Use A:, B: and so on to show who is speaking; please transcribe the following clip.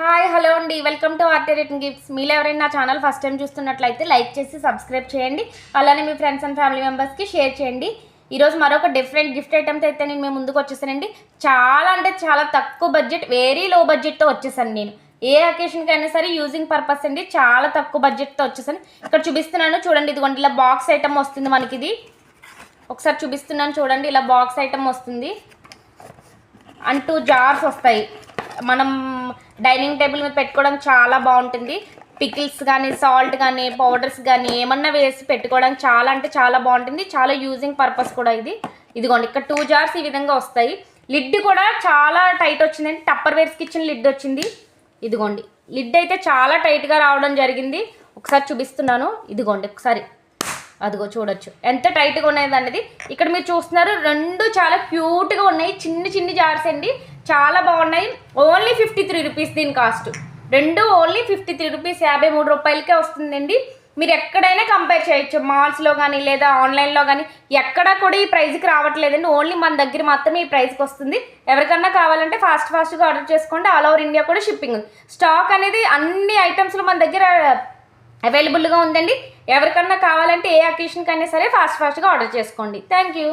A: Hi hello అండి, welcome to RT return gifts. మీరు ఎవరైనా నా ఛానల్ ఫస్ట్ టైం చూస్తున్నట్లయితే లైక్ చేసి సబ్స్క్రైబ్ చేయండి. అలానే మీ ఫ్రెండ్స్ అండ్ ఫ్యామిలీ మెంబర్స్కి షేర్ చేయండి. ఈరోజు మరొక డిఫరెంట్ గిఫ్ట్ ఐటమ్తో అయితే నేను మేము ముందుకు వచ్చేసానండి. చాలా అంటే చాలా తక్కువ బడ్జెట్, వెరీ లో బడ్జెట్తో వచ్చేసాను. నేను ఏ అకేషన్కి అయినా సరే యూజింగ్ పర్పస్ అండి, చాలా తక్కువ బడ్జెట్తో వచ్చేసాను. ఇక్కడ చూపిస్తున్నాను చూడండి, ఇదిగోండి ఇలా బాక్స్ ఐటమ్ వస్తుంది మనకి. ఇది ఒకసారి చూపిస్తున్నాను చూడండి, ఇలా బాక్స్ ఐటమ్ వస్తుంది అండ్ 2 జార్స్ వస్తాయి. మనం డైనింగ్ టేబుల్ మీద పెట్టుకోవడానికి చాలా బాగుంటుంది. పికిల్స్ కానీ, సాల్ట్ కానీ, పౌడర్స్ కానీ ఏమన్నా వేసి పెట్టుకోవడానికి చాలా అంటే చాలా బాగుంటుంది. చాలా యూజింగ్ పర్పస్ కూడా ఇది. ఇదిగోండి ఇక్కడ 2 జార్స్ ఈ విధంగా వస్తాయి. లిడ్ కూడా చాలా టైట్ వచ్చిందండి. టప్పర్ వేర్స్కి ఇచ్చిన లిడ్ వచ్చింది. ఇదిగోండి లిడ్ అయితే చాలా టైట్గా రావడం జరిగింది. ఒకసారి చూపిస్తున్నాను, ఇదిగోండి ఒకసారి అదిగో చూడొచ్చు ఎంత టైట్గా ఉన్నది అనేది. ఇక్కడ మీరు చూస్తున్నారు, 2 చాలా క్యూట్గా ఉన్నాయి. చిన్న చిన్న జార్స్ అండి, చాలా బాగున్నాయి. ఓన్లీ 53 రూపీస్ దీని కాస్ట్. 2 ఓన్లీ 53 రూపీస్, 53 రూపాయలకే వస్తుందండి. మీరు ఎక్కడైనా కంపేర్ చేయొచ్చు, మాల్స్లో కానీ లేదా ఆన్లైన్లో కానీ ఎక్కడ కూడా ఈ ప్రైస్కి రావట్లేదండి. ఓన్లీ మన దగ్గర మాత్రమే ఈ ప్రైస్కి వస్తుంది. ఎవరికన్నా కావాలంటే ఫాస్ట్గా ఆర్డర్ చేసుకోండి. ఆల్ ఓవర్ ఇండియా కూడా షిప్పింగ్ ఉంది. స్టాక్ అనేది అన్ని ఐటమ్స్లో మన దగ్గర అవైలబుల్గా ఉందండి. ఎవరికన్నా కావాలంటే ఏ అకేషన్కైనా సరే ఫాస్ట్గా ఆర్డర్ చేసుకోండి. Thank you.